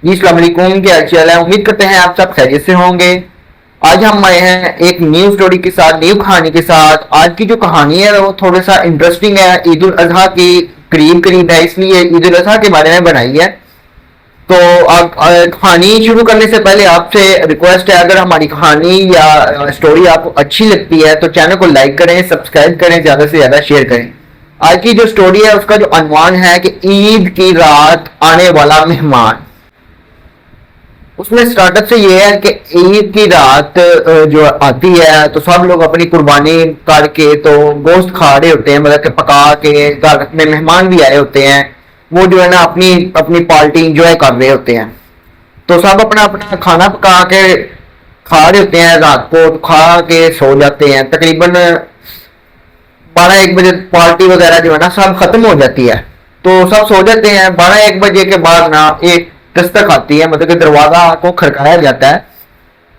जी अस्सलाम वालेकुम, क्या हाल है। उम्मीद करते हैं आप सब खैरियत से होंगे। आज हम आए हैं एक न्यू स्टोरी के साथ, न्यू कहानी के साथ। आज की जो कहानी है वो थोड़ा सा इंटरेस्टिंग है, ईद उल अजहा की करीब करीब है, इसलिए ईद उल अजहा के बारे में बनाई है। तो आप कहानी शुरू करने से पहले आपसे रिक्वेस्ट है, अगर हमारी कहानी या स्टोरी आपको अच्छी लगती है तो चैनल को लाइक करें, सब्सक्राइब करें, ज़्यादा से ज़्यादा शेयर करें। आज की जो स्टोरी है उसका जो अनवान है कि ईद की रात आने वाला मेहमान। उसमें स्टार्टअप से ये है कि ईद की रात जो आती है तो सब लोग अपनी कुर्बानी करके तो गोश्त खा रहे होते हैं, मतलब कि पका के। घर में मेहमान भी आए होते हैं, वो जो है ना अपनी अपनी पार्टी इंजॉय कर रहे होते हैं। तो सब अपना अपना खाना पका के खा रहे होते हैं। रात को खा के सो जाते हैं। तकरीबन 12-1 बजे पार्टी वगैरह जो है ना सब खत्म हो जाती है, तो सब सो जाते हैं। 12-1 बजे के बाद ना एक दस्तक आती है, मतलब कि दरवाजा को खड़काया जाता है।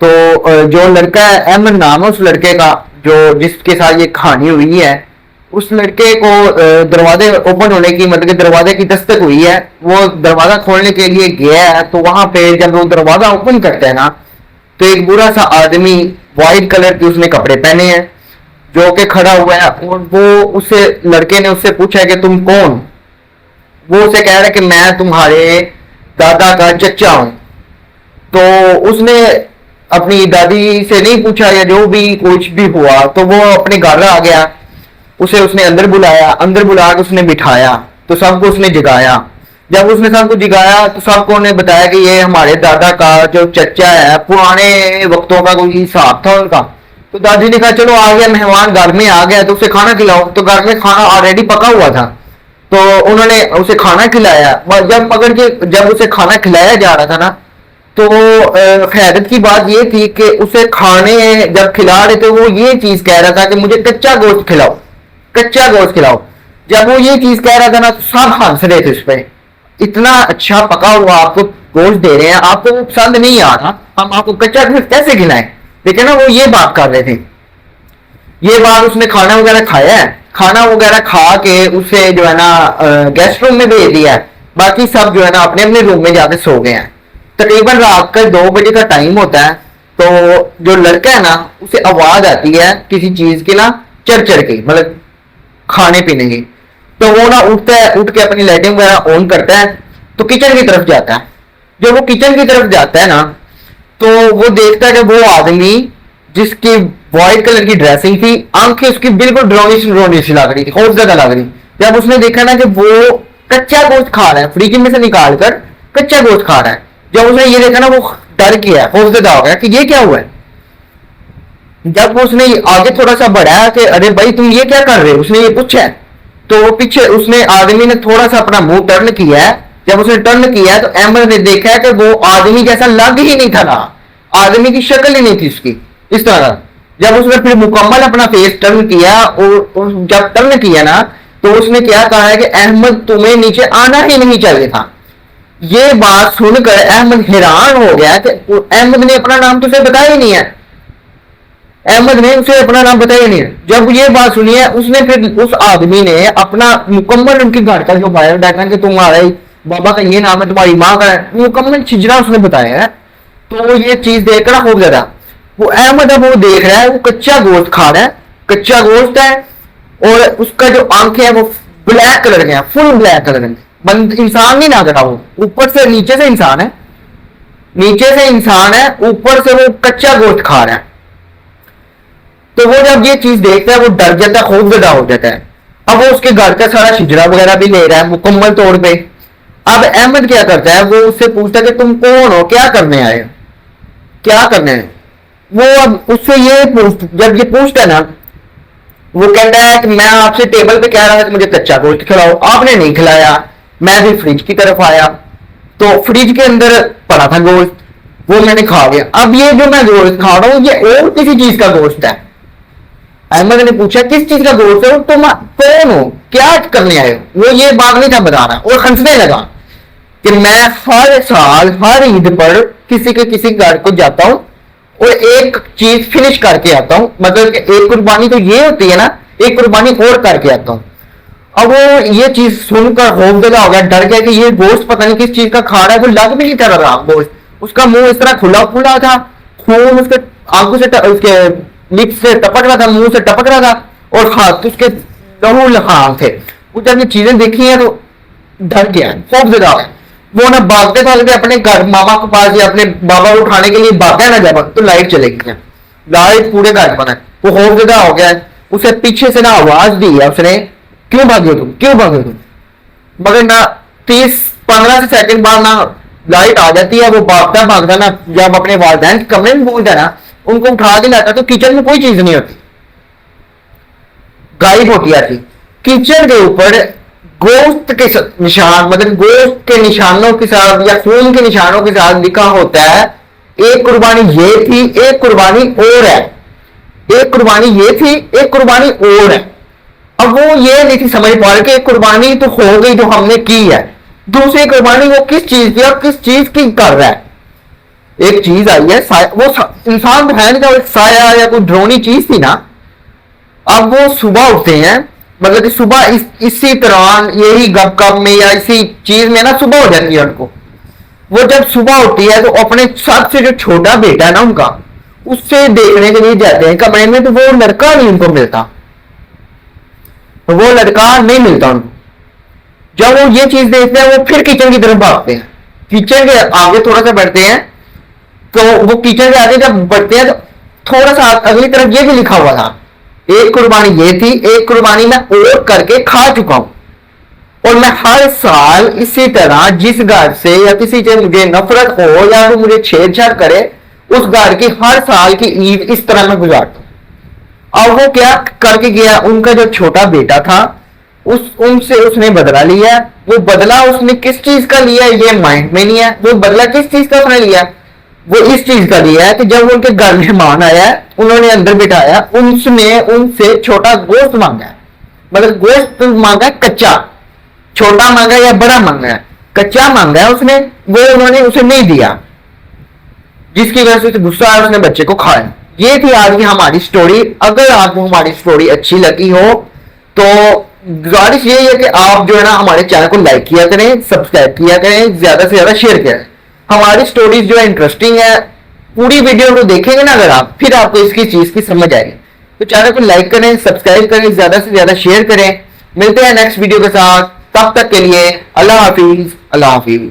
तो जो लड़का है, अहमद नाम है उस लड़के का, जो जिसके साथ ये कहानी हुई है, उस लड़के को दरवाजे ओपन होने की, मतलब कि दरवाजे की दस्तक हुई है। वो दरवाजा खोलने के लिए गया है, तो वहां पे जब वो दरवाजा ओपन करता है ना, तो एक बुरा सा आदमी व्हाइट कलर के उसने कपड़े पहने हैं जो कि खड़ा हुआ है। और वो उससे लड़के ने उससे पूछा है कि तुम कौन। वो उसे कह रहा है कि मैं तुम्हारे दादा का चचा हूं। तो उसने अपनी दादी से नहीं पूछा या जो भी कुछ भी हुआ, तो वो अपने घर आ गया। उसे उसने अंदर बुलाया, अंदर बुला के उसने बिठाया, तो सबको उसने जगाया। जब उसने सबको जगाया तो सबको ने बताया कि ये हमारे दादा का जो चचा है, पुराने वक्तों का कोई हिसाब था उनका। तो दादी ने कहा चलो आ गया मेहमान, घर में आ गया तो उसे खाना खिलाओ। तो घर में खाना ऑलरेडी पका हुआ था, तो उन्होंने उसे खाना खिलाया। जब पकड़ के जब उसे खाना खिलाया जा रहा था ना, तो खैरत की बात ये थी कि उसे खाने जब खिला रहे थे वो ये चीज कह रहा था कि मुझे कच्चा गोश्त खिलाओ, कच्चा गोश्त खिलाओ। जब वो ये चीज कह रहा था ना तो सब हंस रहे थे उस पर। इतना अच्छा पका हुआ आपको गोश्त दे रहे हैं, आपको वो पसंद नहीं आ रहा, हम आपको कच्चा गोश्त कैसे खिलाएं। लेकिन ना वो ये बात कर रहे थे। ये बात उसने खाना वगैरह खाया है, खाना वगैरह खा के उसे जो है ना गेस्ट रूम में भेज दिया है। बाकी सब जो है ना अपने अपने रूम में जाके सो गए हैं। तकरीबन रात का 2 बजे का टाइम होता है। तो जो लड़का है ना उसे आवाज आती है किसी चीज की ना चर की, मतलब खाने पीने की। तो वो ना उठता है, उठ के अपनी लाइटिंग वगैरह ऑन करता है, तो किचन की तरफ जाता है। जब वो किचन की तरफ जाता है ना, तो वो देखता है कि वो आदमी जिसकी व्हाइट कलर की ड्रेसिंग थी, आंखें उसकी बिल्कुल ड्रोनिश ड्रोनिश लग रही थी, बहुत ज्यादा लग रही। जब उसने देखा ना कि वो कच्चा गोश्त खा रहा है, फ्रिज में से निकाल कर कच्चा गोश्त खा रहा है, जब उसने ये देखा ना वो डर गया, खौफजदा हो गया कि ये क्या हुआ है। जब उसने आगे थोड़ा सा बढ़ाया कि अरे भाई तुम ये क्या कर रहे हो, उसने ये पूछा है, तो वो पीछे उसने आदमी ने थोड़ा सा अपना मुंह टर्न किया है। जब उसने टर्न किया है तो अहमद ने देखा है कि वो आदमी जैसा लग ही नहीं था ना, आदमी की शक्ल ही नहीं थी उसकी इस तरह। जब उसने फिर मुकम्मल अपना फेस टर्न किया और जब टर्न किया ना, तो उसने क्या कहा है कि अहमद तुम्हें नीचे आना ही नहीं चाहिए था। ये बात सुनकर अहमद हैरान हो गया कि अहमद ने अपना नाम तो उसे बताया ही नहीं है, अहमद ने उसे अपना नाम बताया नहीं है। जब ये बात सुनी है उसने फिर उस आदमी ने अपना मुकम्मल उनके घर का जो बायोडाटा कि तुम्हारे बाबा का ये नाम है, तुम्हारी माँ का है, मुकम्मल छिजरा उसने बताया है। तो ये चीज देखकर खूब ज्यादा वो अहमद है, वो देख रहा है, वो कच्चा गोश्त खा रहा है, कच्चा गोश्त है। और उसका जो आंखें है वो ब्लैक कलर के हैं, फुल ब्लैक कलर के। बंद इंसान नहीं लग रहा, वो ऊपर से नीचे से इंसान है, नीचे से इंसान है, ऊपर से वो कच्चा गोश्त खा रहा है। तो वो जब ये चीज देखता है वो डर जाता है, खौफजदा हो जाता है। अब वो उसके घर का सारा शिजरा वगैरह भी ले रहा है मुकम्मल तौर पे। अब अहमद क्या करता है, वो उससे पूछता है कि तुम कौन हो, क्या करने आए हो, क्या करने हैं। वो अब उससे ये जब ये पूछता है ना, वो कहता है कि मैं आपसे टेबल पे कह रहा था कि मुझे कच्चा गोश्त खिलाओ, आपने नहीं खिलाया। मैं भी फ्रिज की तरफ आया तो फ्रिज के अंदर पड़ा था गोश्त, वो मैंने खा लिया। अब ये जो मैं गोश्त खा रहा हूँ ये और किसी चीज का गोश्त है। अहमद ने पूछा किस चीज का गोश्त है, तुम कौन हो, क्या करने आए हो। वो ये बात नहीं था बता रहा और हंसने लगा कि मैं हर साल हर ईद पर किसी के किसी घर को जाता हूँ और एक चीज फिनिश करके आता हूँ। मतलब कि एक कुर्बानी तो ये होती है ना, एक कुर्बानी और करके आता हूँ। अब वो ये चीज सुनकर खौफजदा हो गया, डर गया कि ये गोश्त पता नहीं किस चीज का खा रहा है। वो लग भी नहीं कर रहा गोश्त, उसका मुंह इस तरह खुला खुला था, खून उसके आंखों से उसके लिप्स से टपक रहा था, मुंह से टपक रहा था, और हाथ उसके लहू लहान थे। वो जब ये चीजें देखी हैं तो डर गया, खौफजदा हो गया। वो ना भागते भागते अपने घर मामा के पास या अपने बाबा को उठाने के लिए भागा ना, जब तो लाइट चले गई है, लाइट पूरे घर पर है। वो खौफजदा हो गया, उसे पीछे से ना आवाज दी है उसने, क्यों भागे तुम, क्यों भागे तुम। मगर ना 30-15 से सेकंड बाद ना लाइट आ जाती है, वो भागता भागता ना जब अपने वालिदैन के कमरे में पहुंचता है ना, उनको उठा के लाता तो किचन में कोई चीज नहीं होती, गायब होती आती। किचन के ऊपर गोश्त के निशान, मतलब गोश्त के निशानों के साथ या खून के निशानों के साथ लिखा होता है, एक कुर्बानी ये थी, एक कुर्बानी और है, एक कुर्बानी ये थी, एक कुर्बानी और है। अब वो ये नहीं थी समझ पा रहे कि एक कुर्बानी तो हो गई जो हमने की है, दूसरी कुर्बानी वो किस चीज की और किस चीज की कर रहा है। एक चीज आई है, वो इंसान तो है नहीं था, एक साया या कोई ड्रोनी चीज थी ना। अब वो सुबह उठते हैं, मतलब कि सुबह इसी तरह यही गप गप में या इसी चीज में ना सुबह हो जाती है उनको। वो जब सुबह उठती है तो अपने सबसे जो छोटा बेटा है ना उनका, उससे देखने के लिए जाते हैं कमरे में, तो वो लड़का नहीं उनको मिलता, वो लड़का नहीं मिलता उनको। जब वो ये चीज देखते हैं वो फिर किचन की तरफ भागते हैं, किचन के आगे थोड़ा सा बढ़ते हैं, तो वो किचन के आगे जब बढ़ते हैं तो थोड़ा सा अगली तरफ ये भी लिखा हुआ था, एक कुर्बानी ये थी, एक कुर्बानी मैं और करके खा चुका हूं, और मैं हर साल इसी तरह जिस घर से या किसी से मुझे नफरत हो या वो मुझे छेड़छाड़ करे, उस घर की हर साल की ईद इस तरह मैं गुजारता हूं। अब वो क्या करके गया, उनका जो छोटा बेटा था उनसे उसने बदला लिया। वो बदला उसने किस चीज का लिया ये माइंड में नहीं है, वो बदला किस चीज का उसने लिया, वो इस चीज का लिया है कि जब उनके घर मेहमान आया, उन्होंने अंदर बिठाया, उसने उनसे छोटा गोश्त मांगा, मतलब गोश्त मांगा कच्चा, छोटा मांगा या बड़ा मांगा है, कच्चा मांगा है उसने, वो उन्होंने उसे नहीं दिया, जिसकी वजह से गुस्सा आया, उसने बच्चे को खाया। ये थी आज की हमारी स्टोरी। अगर आपको हमारी स्टोरी अच्छी लगी हो तो गुजारिश यही है कि आप जो है ना हमारे चैनल को लाइक किया करें, सब्सक्राइब किया करें, ज्यादा से ज्यादा शेयर करें। हमारी स्टोरीज जो है इंटरेस्टिंग है, पूरी वीडियो को देखेंगे ना अगर आप, फिर आपको इसकी चीज की समझ आएगी। तो चैनल को लाइक करें, सब्सक्राइब करें, ज्यादा से ज्यादा शेयर करें। मिलते हैं नेक्स्ट वीडियो के साथ, तब तक के लिए अल्लाह हाफिज, अल्लाह हाफिज।